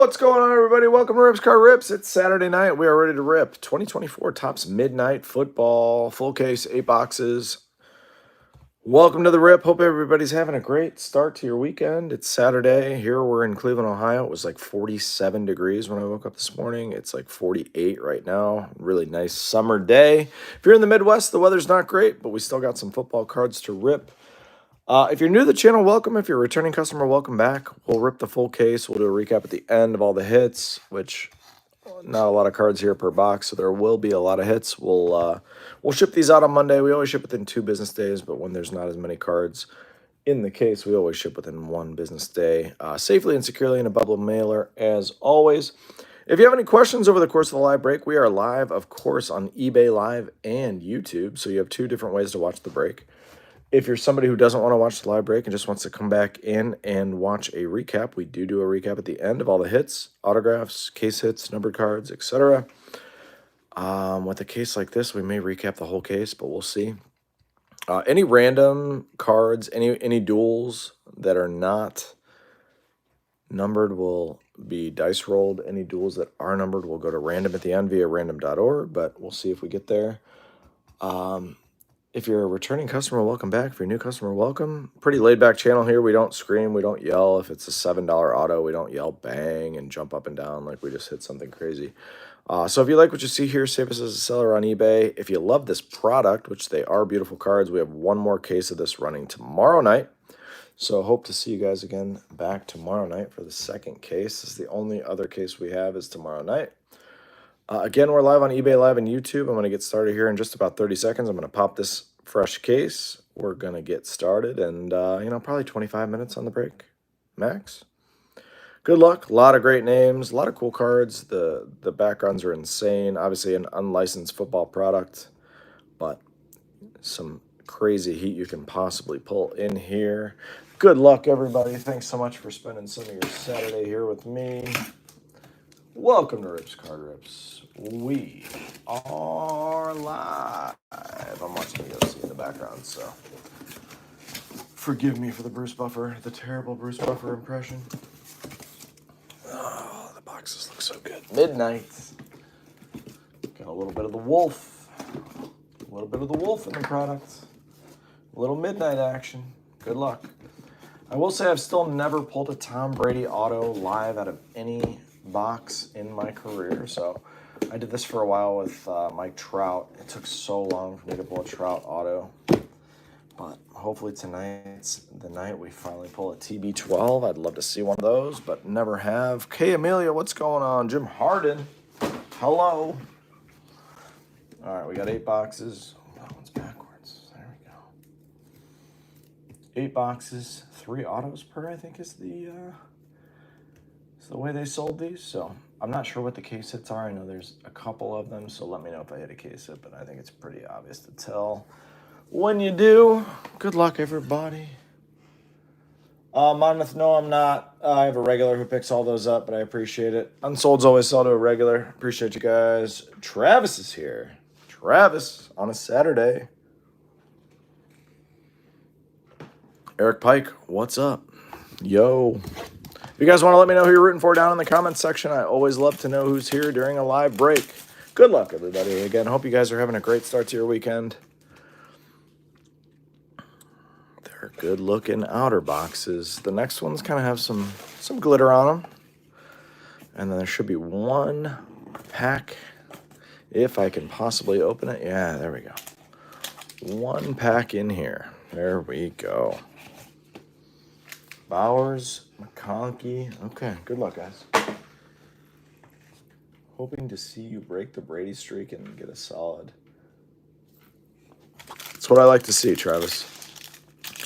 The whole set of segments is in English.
What's going on, everybody? Welcome to Rips Car Rips. It's Saturday night. We are ready to rip. 2024 Topps Midnight Football. Full case, 8 boxes. Welcome to the rip. Hope everybody's having a great start to your weekend. It's Saturday. Here we're in Cleveland, Ohio. It was like 47 degrees when I woke up this morning. It's like 48 right now. Really nice summer day. If you're in the Midwest, the weather's not great, but we still got some football cards to rip. If you're new to the channel, welcome. If you're a returning customer, welcome back. We'll rip the full case. We'll do a recap at the end of all the hits, which not a lot of cards here per box, so there will be a lot of hits. We'll ship these out on Monday. We always ship within 2 business days, but when there's not as many cards in the case, we always ship within 1 business day, safely and securely in a bubble mailer, as always. If you have any questions over the course of the live break, we are live, of course, on eBay Live and YouTube, so you have 2 different ways to watch the break. If you're somebody who doesn't want to watch the live break and just wants to come back in and watch a recap, we do a recap at the end of all the hits, autographs, case hits, numbered cards, etc. With a case like this, we may recap the whole case, but we'll see. Any random cards, any duels that are not numbered will be dice rolled. Any duels that are numbered will go to random at the end via random.org, but we'll see if we get there. If you're a returning customer, welcome back. If you're a new customer, welcome. Pretty laid-back channel here. We don't scream. We don't yell. If it's a $7 auto, we don't yell bang and jump up and down like we just hit something crazy. So if you like what you see here, save us as a seller on eBay. If you love this product, which they are beautiful cards, we have 1 more case of this running tomorrow night. So hope to see you guys again back tomorrow night for the second case. This is the only other case we have is tomorrow night. Again, we're live on eBay Live and YouTube. I'm going to get started here in just about 30 seconds. I'm going to pop this fresh case. We're going to get started and, probably 25 minutes on the break, max. Good luck. A lot of great names, a lot of cool cards. The backgrounds are insane. Obviously an unlicensed football product, but some crazy heat you can possibly pull in here. Good luck, everybody. Thanks so much for spending some of your Saturday here with me. Welcome to Rips Card Rips. We are live. I'm watching the EST in the background, so forgive me for the terrible Bruce Buffer impression. Oh, the boxes look so good. Midnight. Got a little bit of the wolf. A little bit of the wolf in the product. A little midnight action. Good luck. I will say I've still never pulled a Tom Brady auto live out of any box in my career, so I did this for a while with Mike Trout. It took so long for me to pull a Trout auto, but hopefully tonight's the night we finally pull a TB12. I'd love to see one of those, but never have. Kay Amelia, what's going on? Jim Harden, hello. All right, we got 8 boxes. That one's backwards. There we go. 8 boxes, 3 autos per, I think is the way they sold these. So I'm not sure what the case hits are. I know there's a couple of them, so let me know if I hit a case hit, but I think it's pretty obvious to tell when you do. Good luck, everybody. Monmouth, no, I'm not. I have a regular who picks all those up, but I appreciate it. Unsold's always sell to a regular. Appreciate you guys. Travis is here. Travis on a Saturday. Eric Pike, what's up? Yo. If you guys want to let me know who you're rooting for down in the comments section, I always love to know who's here during a live break. Good luck, everybody. Again, hope you guys are having a great start to your weekend. They're good-looking outer boxes. The next ones kind of have some glitter on them. And then there should be 1 pack, if I can possibly open it. Yeah, there we go. 1 pack in here. There we go. Bowers, McConkey. Okay, good luck, guys. Hoping to see you break the Brady streak and get a solid. That's what I like to see, Travis.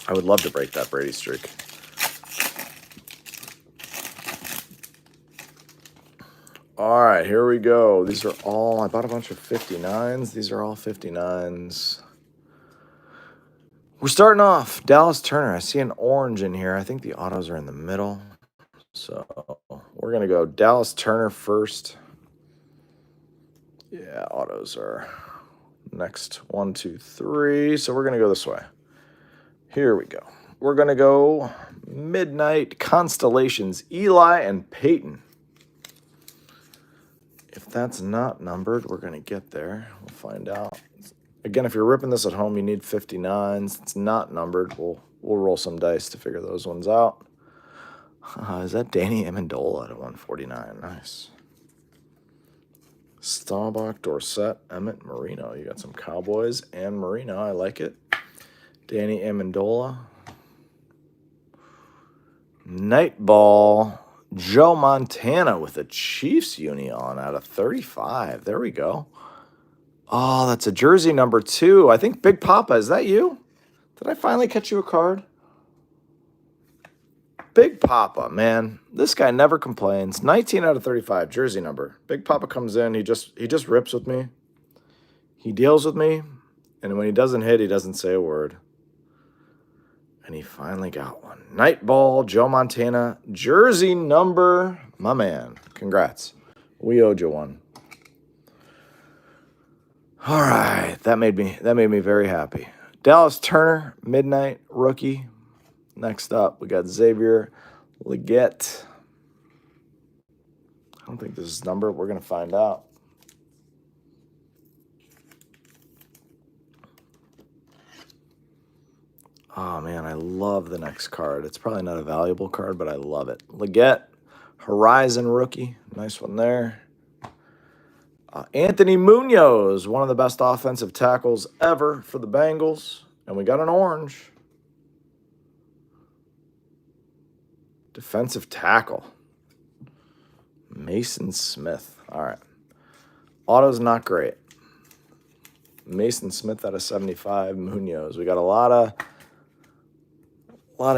I would love to break that Brady streak. All right, here we go. These are all, I bought a bunch of 59s. These are all 59s. We're starting off, Dallas Turner. I see an orange in here. I think the autos are in the middle. So we're going to go Dallas Turner first. Yeah, autos are next. 1, 2, 3. So we're going to go this way. Here we go. We're going to go Midnight Constellations, Eli and Peyton. If that's not numbered, we're going to get there. We'll find out. Again, if you're ripping this at home, you need 59s. It's not numbered. We'll roll some dice to figure those ones out. Is that Danny Amendola at 149? Nice. Staubach, Dorsett, Emmett, Marino. You got some Cowboys and Marino. I like it. Danny Amendola. Nightball. Joe Montana with a Chiefs uni on out of 35. There we go. Oh, that's a jersey number 2. I think Big Papa. Is that you? Did I finally catch you a card? Big Papa, man. This guy never complains. 19 out of 35, jersey number. Big Papa comes in. He just rips with me. He deals with me. And when he doesn't hit, he doesn't say a word. And he finally got one. Nightball, Joe Montana, jersey number, my man. Congrats. We owed you one. All right, that made me very happy. Dallas Turner, midnight rookie. Next up, we got Xavier Legette. I don't think this is numbered. We're gonna find out. Oh, man, I love the next card. It's probably not a valuable card, but I love it. Legette, Horizon rookie. Nice one there. Anthony Munoz, one of the best offensive tackles ever for the Bengals. And we got an orange. Defensive tackle. Mason Smith. All right. Auto's not great. Mason Smith out of 75. Munoz. We got a lot of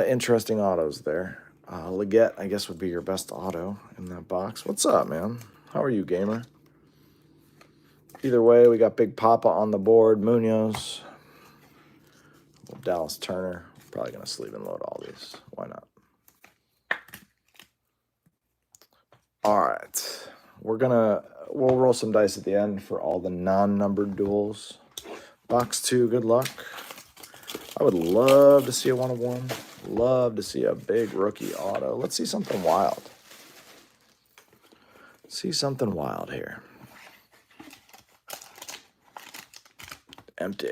interesting autos there. Legette, I guess, would be your best auto in that box. What's up, man? How are you, gamer? Either way, we got Big Papa on the board. Munoz. Dallas Turner. Probably going to sleeve and load all these. Why not? All right. We'll roll some dice at the end for all the non-numbered duels. Box 2, good luck. I would love to see a 1-of-1. Love to see a big rookie auto. Let's see something wild. See something wild here. Empty.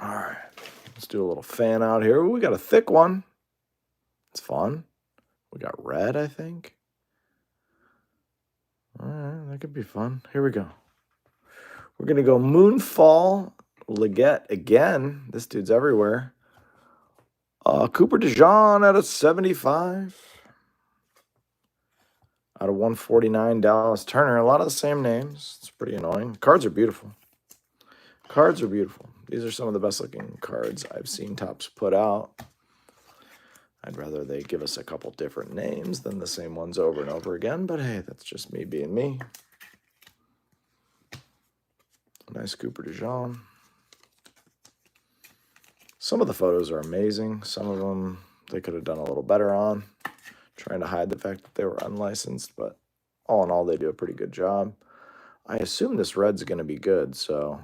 All right. Let's do a little fan out here. Ooh, we got a thick one. It's fun. We got red, I think. All right, that could be fun. Here we go. We're going to go Moonfall Legette again. This dude's everywhere. Cooper DeJean out of 75. Out of 149, Dallas Turner. A lot of the same names. It's pretty annoying. Cards are beautiful. Cards are beautiful. These are some of the best looking cards I've seen Topps put out. I'd rather they give us a couple different names than the same ones over and over again, but hey, that's just me being me. Nice Cooper DeJean. Some of the photos are amazing. Some of them they could have done a little better on, trying to hide the fact that they were unlicensed, but all in all, they do a pretty good job. I assume this red's going to be good, so...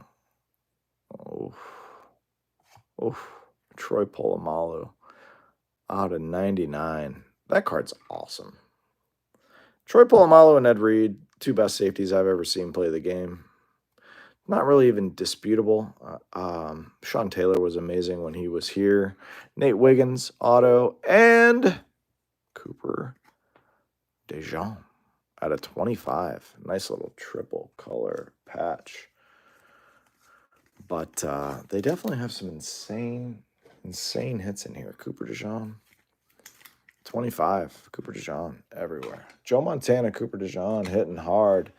Troy Polamalu out of 99. That card's awesome. Troy Polamalu and Ed Reed, 2 best safeties I've ever seen play the game. Not really even disputable. Sean Taylor was amazing when he was here. Nate Wiggins, auto, and Cooper DeJean out of 25. Nice little triple color patch. But they definitely have some insane hits in here. Cooper DeJean, 25. Cooper DeJean everywhere. Joe Montana, Cooper DeJean hitting hard.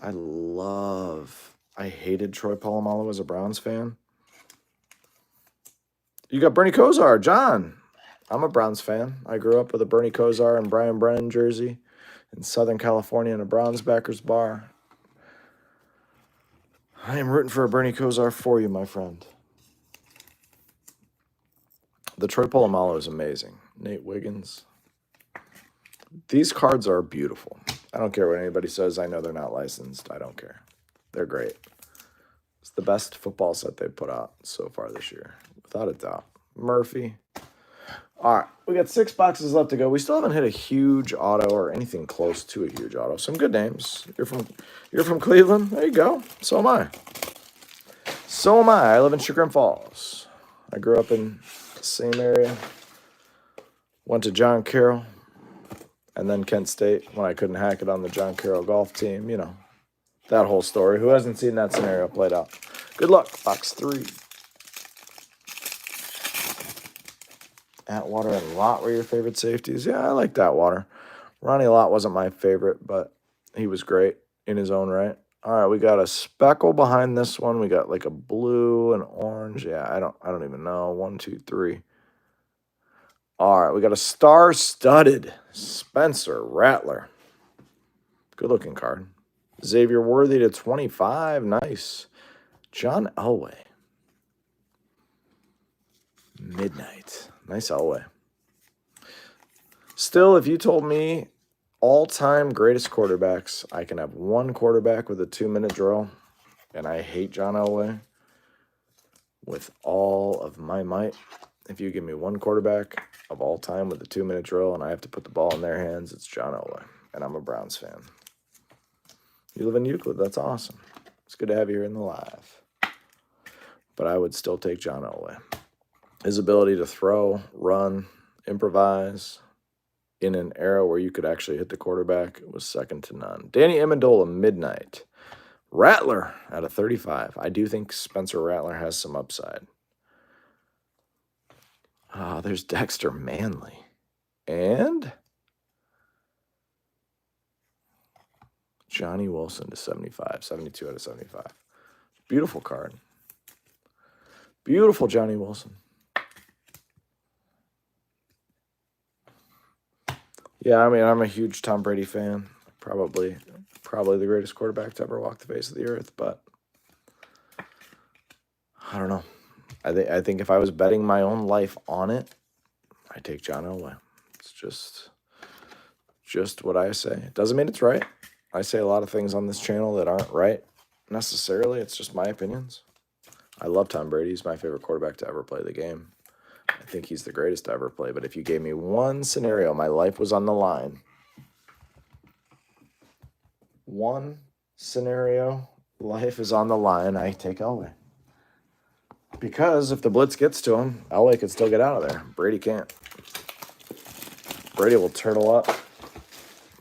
I hated Troy Polamalu as a Browns fan. You got Bernie Kosar, John. I'm a Browns fan. I grew up with a Bernie Kosar and Brian Brennan jersey in Southern California in a Browns backers bar. I am rooting for a Bernie Kosar for you, my friend. The Troy Polamalu is amazing. Nate Wiggins. These cards are beautiful. I don't care what anybody says. I know they're not licensed. I don't care. They're great. It's the best football set they've put out so far this year. without a doubt. Murphy. All right, we got 6 boxes left to go. We still haven't hit a huge auto or anything close to a huge auto. Some good names. You're from Cleveland. There you go. So am I. So am I. I live in Chagrin Falls. I grew up in the same area. Went to John Carroll and then Kent State when I couldn't hack it on the John Carroll golf team. You know, that whole story. Who hasn't seen that scenario played out? Good luck. Box 3. Atwater and Lott were your favorite safeties. Yeah, I like Atwater. Ronnie Lott wasn't my favorite, but he was great in his own right. All right, we got a speckle behind this one. We got like a blue and orange. Yeah, I don't even know. 1, 2, 3. All right, we got a star-studded Spencer Rattler. Good-looking card. Xavier Worthy to 25. Nice. John Elway. Midnight. Nice Elway. Still, if you told me all-time greatest quarterbacks, I can have one quarterback with a 2-minute drill, and I hate John Elway with all of my might. If you give me one quarterback of all time with a 2-minute drill and I have to put the ball in their hands, it's John Elway, and I'm a Browns fan. You live in Euclid. That's awesome. It's good to have you here in the live. But I would still take John Elway. His ability to throw, run, improvise in an era where you could actually hit the quarterback was second to none. Danny Amendola, midnight. Rattler out of 35. I do think Spencer Rattler has some upside. There's Dexter Manley. And Johnny Wilson to 75. 72 out of 75. Beautiful card. Beautiful Johnny Wilson. Yeah, I mean, I'm a huge Tom Brady fan. Probably the greatest quarterback to ever walk the face of the earth, but I don't know. I think if I was betting my own life on it, I'd take John Elway. It's just what I say. It doesn't mean it's right. I say a lot of things on this channel that aren't right necessarily. It's just my opinions. I love Tom Brady. He's my favorite quarterback to ever play the game. I think he's the greatest to ever play. But if you gave me one scenario, my life was on the line. One scenario, life is on the line, I take Elway. Because if the blitz gets to him, Elway could still get out of there. Brady can't. Brady will turtle up.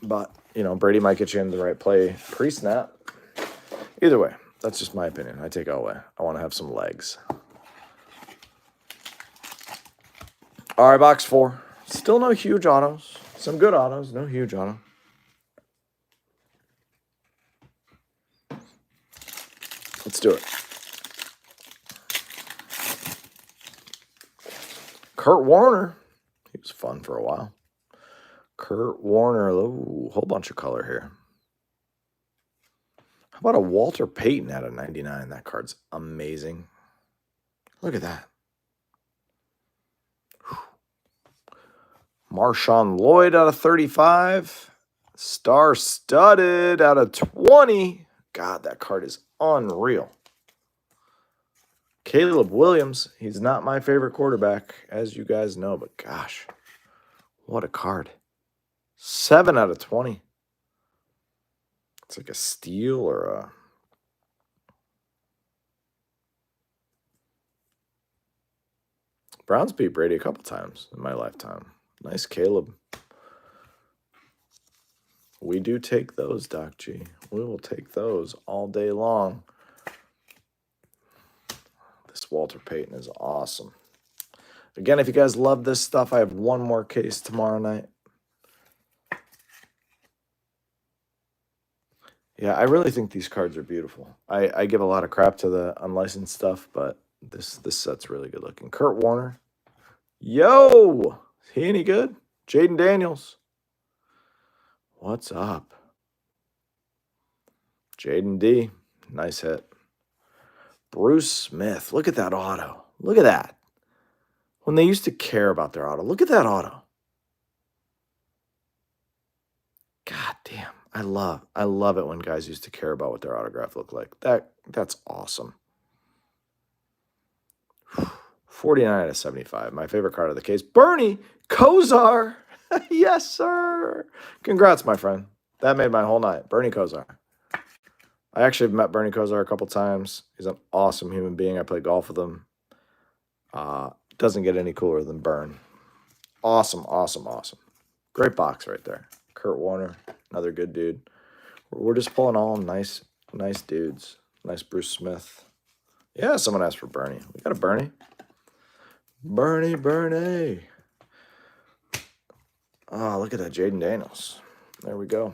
But, you know, Brady might get you into the right play pre-snap. Either way, that's just my opinion. I take Elway. I want to have some legs. All right, box 4. Still no huge autos. Some good autos, no huge auto. Let's do it. Kurt Warner. He was fun for a while. Kurt Warner. Ooh, whole bunch of color here. How about a Walter Payton out of 99? That card's amazing. Look at that. Marshawn Lloyd out of 35. Star-studded out of 20. God, that card is unreal. Caleb Williams. He's not my favorite quarterback, as you guys know, but gosh, what a card. 7 out of 20. It's like a steal or a... Browns beat Brady a couple times in my lifetime. Nice Caleb. We do take those, Doc G. We will take those all day long. This Walter Payton is awesome. Again, if you guys love this stuff, I have one more case tomorrow night. Yeah, I really think these cards are beautiful. I give a lot of crap to the unlicensed stuff, but this set's really good looking. Kurt Warner. Yo! Is he any good? Jaden Daniels. What's up? Jaden D. Nice hit. Bruce Smith. Look at that auto. Look at that. When they used to care about their auto. Look at that auto. God damn. I love it when guys used to care about what their autograph looked like. That's awesome. 49 out of 75. My favorite card of the case. Bernie Kosar. Yes, sir. Congrats, my friend. That made my whole night. Bernie Kosar. I actually have met Bernie Kosar a couple times. He's an awesome human being. I play golf with him. Doesn't get any cooler than Burn. Awesome, awesome, awesome. Great box right there. Kurt Warner, another good dude. We're just pulling all nice dudes. Nice Bruce Smith. Yeah, someone asked for Bernie. We got a Bernie. Bernie. Oh, look at that, Jaden Daniels. There we go.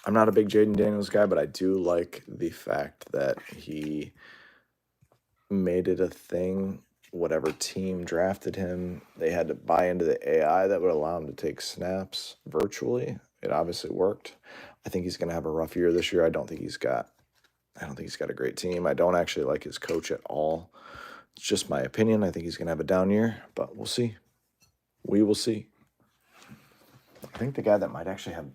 I'm not a big Jaden Daniels guy, but I do like the fact that he made it a thing. Whatever team drafted him, they had to buy into the AI that would allow him to take snaps virtually. It obviously worked. I think he's going to have a rough year this year. I don't think he's got a great team. I don't actually like his coach at all. It's just my opinion. I think he's going to have a down year, but we'll see. We will see. I think the guy that might actually have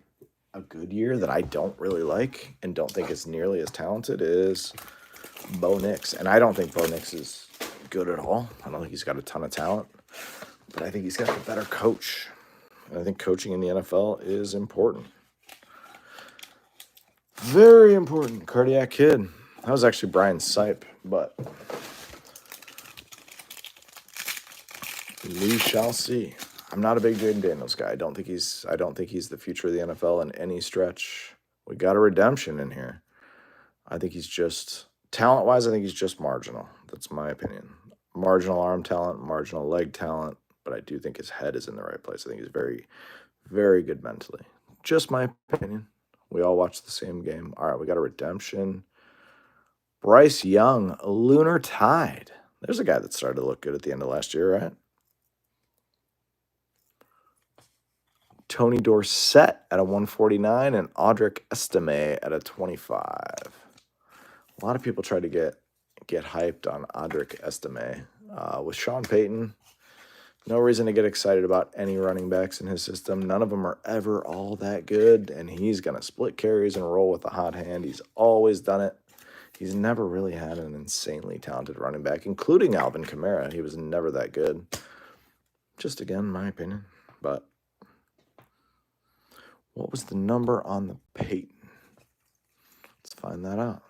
a good year that I don't really like and don't think is nearly as talented is Bo Nix. And I don't think Bo Nix is good at all. I don't think he's got a ton of talent, but I think he's got a better coach. And I think coaching in the NFL is important. Very important. Cardiac Kid. That was actually Brian Sipe, but we shall see. I'm not a big Jaden Daniels guy. I don't think he's the future of the NFL in any stretch. We got a redemption in here. I think he's just talent-wise, I think he's just marginal. That's my opinion. Marginal arm talent, marginal leg talent, but I do think his head is in the right place. I think he's very, very good mentally. Just my opinion. We all watch the same game. All right, we got a redemption. Bryce Young, Lunar Tide. There's a guy that started to look good at the end of last year, right? Tony Dorsett at a 149 and Audric Estime at a 25. A lot of people try to get hyped on Audric Estime. With Sean Payton, no reason to get excited about any running backs in his system. None of them are ever all that good, and he's going to split carries and roll with a hot hand. He's always done it. He's never really had an insanely talented running back, including Alvin Kamara. He was never that good. Just, again, my opinion. But what was the number on the Peyton? Let's find that out.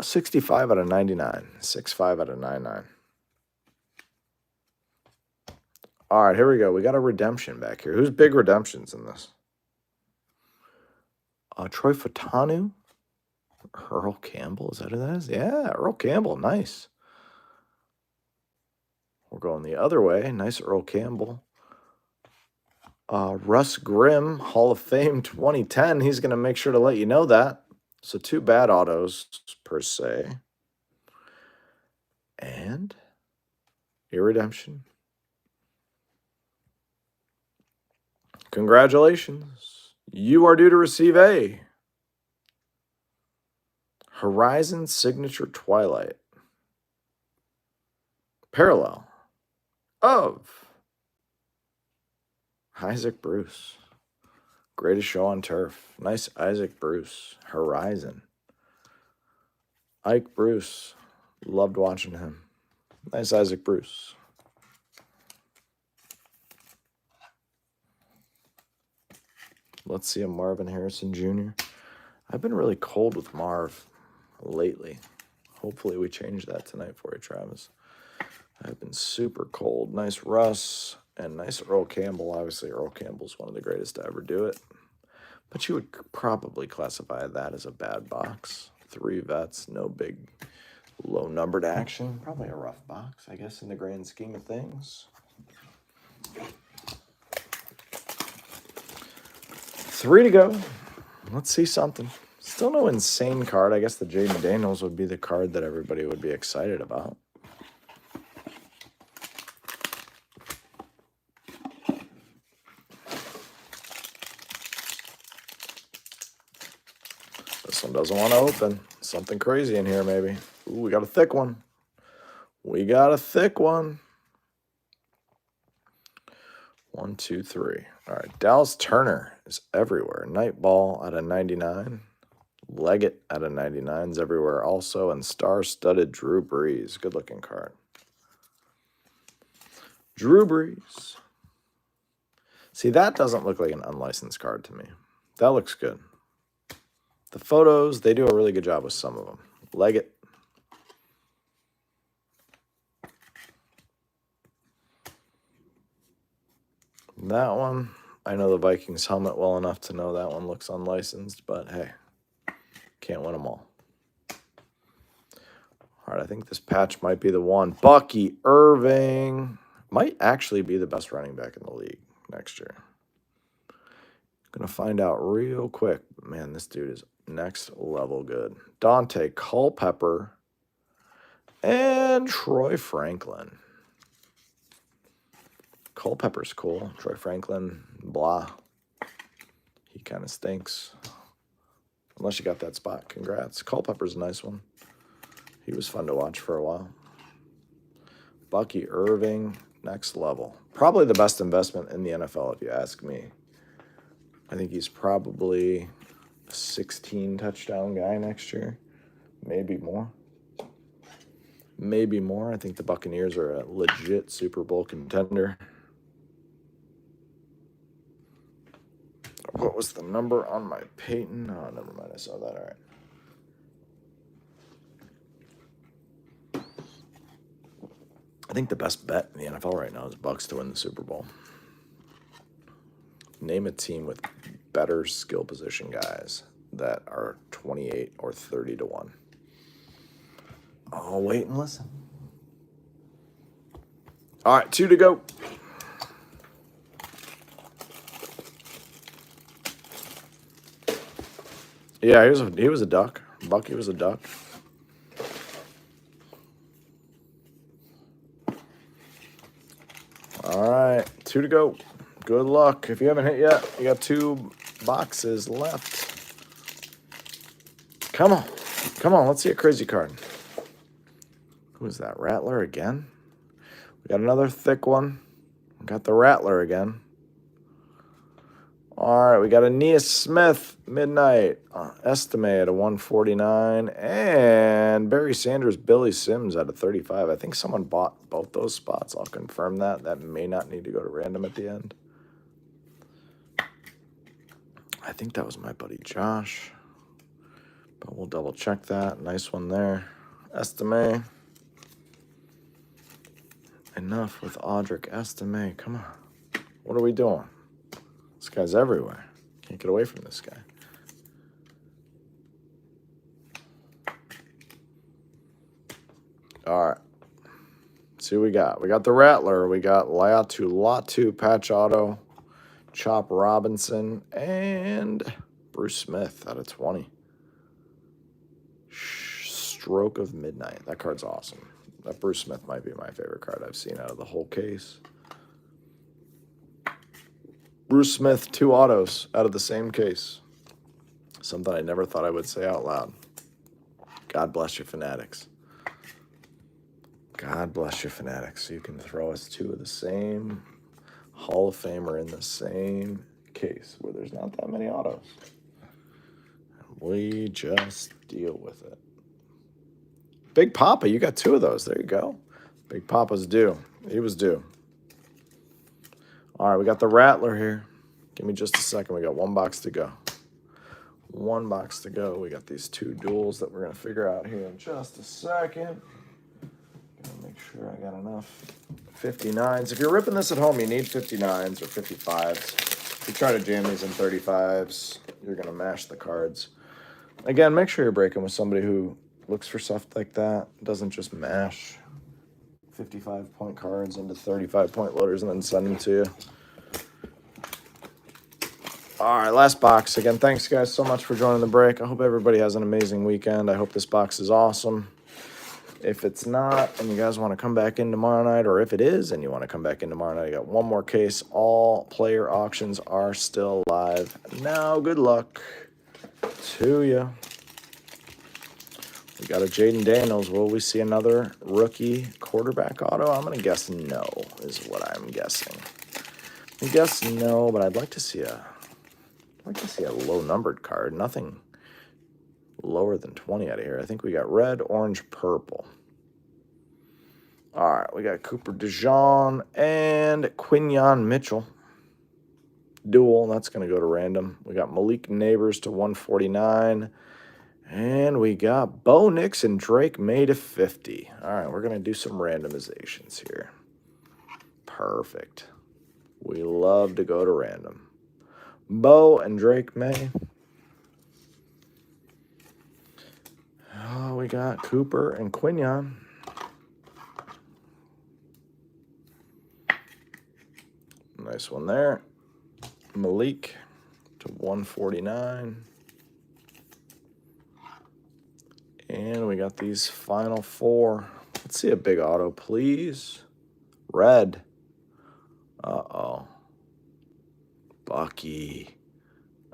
65 out of 99. 65 out of 99. All right, here we go. We got a redemption back here. Who's big redemptions in this? Troy Fatanu? Earl Campbell, is that who that is? Yeah, Earl Campbell, nice. We're going the other way. Nice Earl Campbell. Russ Grimm, Hall of Fame 2010. He's going to make sure to let you know that. So 2 bad autos per se. And a redemption. Congratulations. You are due to receive a Horizon Signature Twilight parallel of Isaac Bruce. Greatest show on turf. Nice Isaac Bruce. Horizon. Ike Bruce. Loved watching him. Nice Isaac Bruce. Let's see a Marvin Harrison Jr. I've been really cold with Marv lately. Hopefully we change that tonight for you, Travis. I've been super cold. Nice Russ and nice Earl Campbell. Obviously, Earl Campbell's one of the greatest to ever do it. But you would probably classify that as a bad box. 3 vets, no big low-numbered action. Probably a rough box, I guess, in the grand scheme of things. 3 to go. Let's see something. Still no insane card. I guess the Jaden Daniels would be the card that everybody would be excited about. This one doesn't want to open. Something crazy in here, maybe. Ooh, we got a thick one. We got a thick one. 1, 2, 3. All right, Dallas Turner is everywhere. Night Ball out of 99. Leggett out of 99s everywhere also, and star-studded Drew Brees. Good-looking card. Drew Brees. See, that doesn't look like an unlicensed card to me. That looks good. The photos, they do a really good job with some of them. Leggett. That one, I know the Vikings helmet well enough to know that one looks unlicensed, but hey, can't win them all. All right, I think this patch might be the one. Bucky Irving might actually be the best running back in the league next year. Gonna find out real quick. Man, this dude is next level good. Dante Culpepper and Troy Franklin. Culpepper's cool. Troy Franklin, blah. He kind of stinks. Unless you got that spot. Congrats. Culpepper's a nice one. He was fun to watch for a while. Bucky Irving, next level. Probably the best investment in the NFL, if you ask me. I think he's probably a 16 touchdown guy next year. Maybe more. Maybe more. I think the Buccaneers are a legit Super Bowl contender. What was the number on my Peyton? Oh, never mind. I saw that. All right. I think the best bet in the NFL right now is Bucs to win the Super Bowl. Name a team with better skill position guys that are 28 or 30 to 1. I'll wait and listen. All right, 2 to go. Yeah, he was a duck. Bucky was a duck. All right, 2 to go. Good luck. If you haven't hit yet, you got 2 boxes left. Come on. Come on, let's see a crazy card. Who is that? Rattler again? We got another thick one. We got the Rattler again. All right, we got a Nia Smith, Midnight, estimate at 149, and Barry Sanders, Billy Sims at a 35. I think someone bought both those spots. I'll confirm that. That may not need to go to random at the end. I think that was my buddy Josh, but we'll double check that. Nice one there. Estimate. Enough with Audric Estime. Come on. What are we doing? This guy's everywhere. Can't get away from this guy. All right. Let's see what we got. We got the Rattler. We got Latu Patch Auto, Chop Robinson, and Bruce Smith out of 20. Stroke of Midnight. That card's awesome. That Bruce Smith might be my favorite card I've seen out of the whole case. Bruce Smith, 2 autos out of the same case. Something I never thought I would say out loud. God bless you, Fanatics. God bless you, Fanatics. You can throw us 2 of the same Hall of Famer in the same case where there's not that many autos. We just deal with it. Big Papa, you got 2 of those. There you go. Big Papa's due. He was due. All right, we got the Rattler here. Give me just a second. We got 1 box to go. 1 box to go. We got these 2 duels that we're going to figure out here in just a second. Gotta make sure I got enough 59s. If you're ripping this at home, you need 59s or 55s. If you try to jam these in 35s, you're going to mash the cards. Again, make sure you're breaking with somebody who looks for stuff like that. Doesn't just mash 55-point cards into 35-point loaders and then send them to you. All right, last box. Again, thanks, guys, so much for joining the break. I hope everybody has an amazing weekend. I hope this box is awesome. If it's not and you guys want to come back in tomorrow night, or if it is and you want to come back in tomorrow night, I got 1 more case. All player auctions are still live. Now, good luck to you. We got a Jaden Daniels. Will we see another rookie quarterback auto? I'm going to guess no, is what I'm guessing. I guess no, but I'd like to see a low-numbered card. Nothing lower than 20 out of here. I think we got red, orange, purple. All right, we got Cooper DeJean and Quinyon Mitchell. Dual, that's going to go to random. We got Malik Neighbors to 149. And we got Bo Nix and Drake May to 50. All right, we're going to do some randomizations here. Perfect. We love to go to random. Bo and Drake May. Oh, we got Cooper and Quinyon. Nice one there. Malik to 149. And we got these final four. Let's see a big auto, please. Red. Uh-oh. Bucky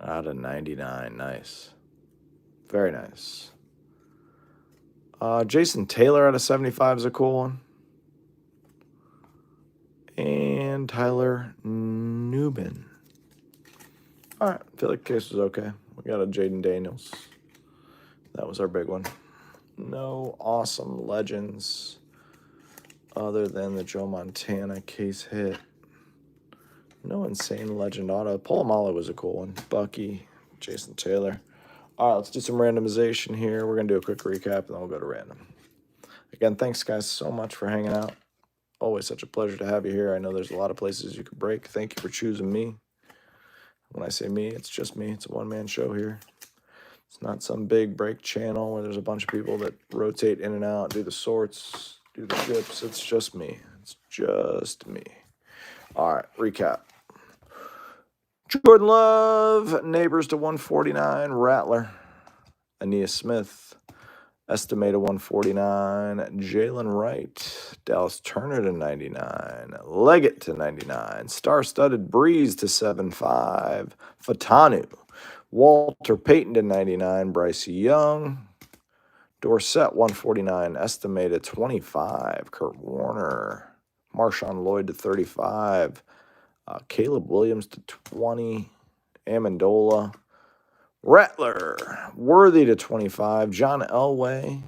out of 99. Nice. Very nice. Jason Taylor out of 75 is a cool one. And Tyler Newbin. All right. I feel like the case was okay. We got a Jaden Daniels. That was our big one. No awesome legends other than the Joe Montana case hit. No insane legend auto. Polamalu was a cool one. Bucky, Jason Taylor. All right, let's do some randomization here. We're going to do a quick recap, and then we'll go to random. Again, thanks, guys, so much for hanging out. Always such a pleasure to have you here. I know there's a lot of places you could break. Thank you for choosing me. When I say me, it's just me. It's a one-man show here. It's not some big break channel where there's a bunch of people that rotate in and out, do the sorts, do the chips. It's just me. It's just me. All right, recap. Jordan Love, Neighbors to 149. Rattler, Aeneas Smith, Estimate to 149. Jalen Wright, Dallas Turner to 99. Leggett to 99. Star-studded Breeze to 75. Fatanu. Walter Payton to 99. Bryce Young. Dorsett 149. Estimated 25. Kurt Warner. Marshawn Lloyd to 35. Caleb Williams to 20. Amendola. Rattler. Worthy to 25. John Elway.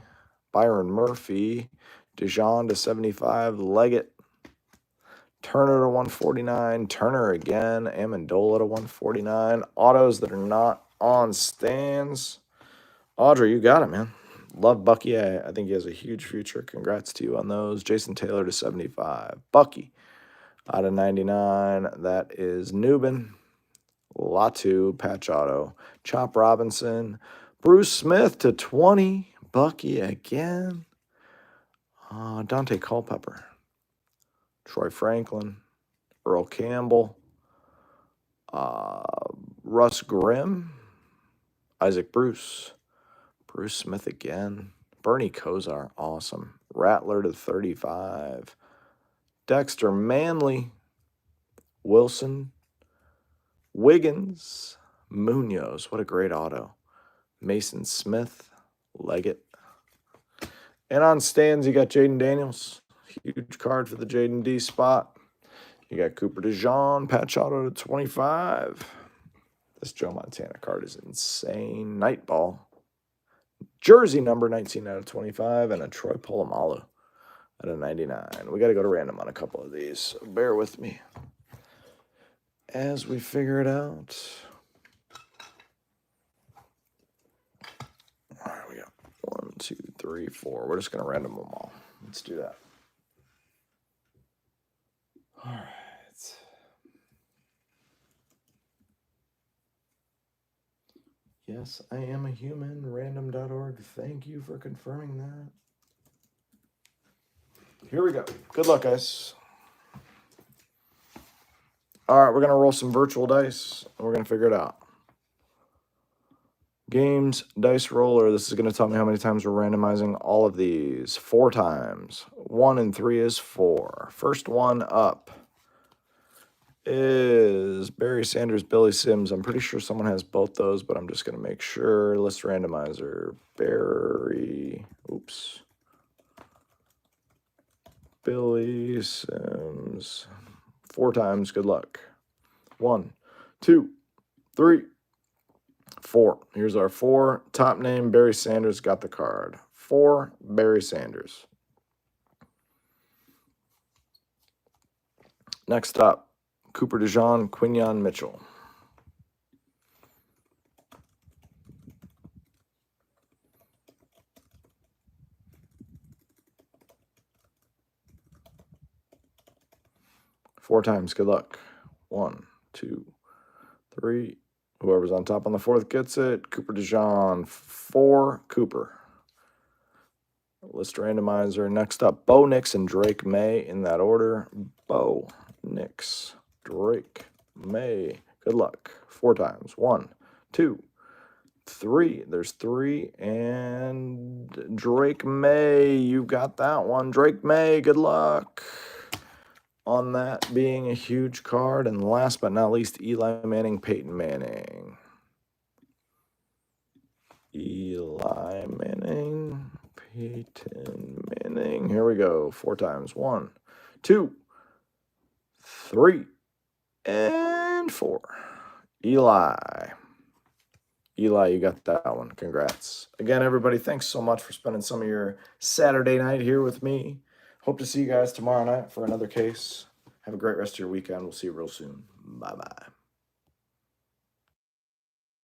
Byron Murphy. DeJean to 75. Leggett. Turner to 149. Turner again. Amendola to 149. Autos that are not on stands. Audrey, you got it, man. Love Bucky. I think he has a huge future. Congrats to you on those. Jason Taylor to 75. Bucky out of 99. That is Newbin. Latu, patch auto. Chop Robinson. Bruce Smith to 20. Bucky again. Dante Culpepper. Troy Franklin. Earl Campbell. Russ Grimm. Isaac Bruce. Bruce Smith again. Bernie Kosar, awesome. Rattler to 35. Dexter Manley. Wilson. Wiggins. Munoz, what a great auto. Mason Smith. Leggett. And on stands, you got Jaden Daniels. Huge card for the Jaden D spot. You got Cooper DeJean, patch auto to 25. This Joe Montana card is insane. Nightball. Jersey number 19 out of 25, and a Troy Polamalu out of 99. We got to go to random on a couple of these, so bear with me as we figure it out. All right, we got 1, 2, 3, 4. We're just going to random them all. Let's do that. All right. Yes, I am a human. Random.org. Thank you for confirming that. Here we go. Good luck, guys. All right, we're going to roll some virtual dice, and we're going to figure it out. Games, dice roller. This is going to tell me how many times we're randomizing all of these. 4 times. 1 and 3 is 4. First one up is Barry Sanders, Billy Sims. I'm pretty sure someone has both those, but I'm just going to make sure. List randomizer. Barry. Oops. Billy Sims. 4 times. Good luck. 1, 2, 3, 4. Here's our 4. Top name, Barry Sanders got the card. 4, Barry Sanders. Next up, Cooper DeJean, Quinyon Mitchell. Four times. Good luck. 1, 2, 3. Whoever's on top on the 4th gets it. Cooper DeJean, 4, Cooper. List randomizer. Next up, Bo Nix and Drake May in that order. Bo Nix, Drake May. Good luck. 4 times. 1, 2, 3. There's 3. And Drake May, you got that one. Drake May, good luck on that being a huge card. And last but not least, Eli Manning, Peyton Manning. Eli Manning, Peyton Manning. Here we go. 4 times. 1, 2, 3, and 4. Eli. Eli, you got that one. Congrats. Again, everybody, thanks so much for spending some of your Saturday night here with me. Hope to see you guys tomorrow night for another case. Have a great rest of your weekend. We'll see you real soon. Bye-bye.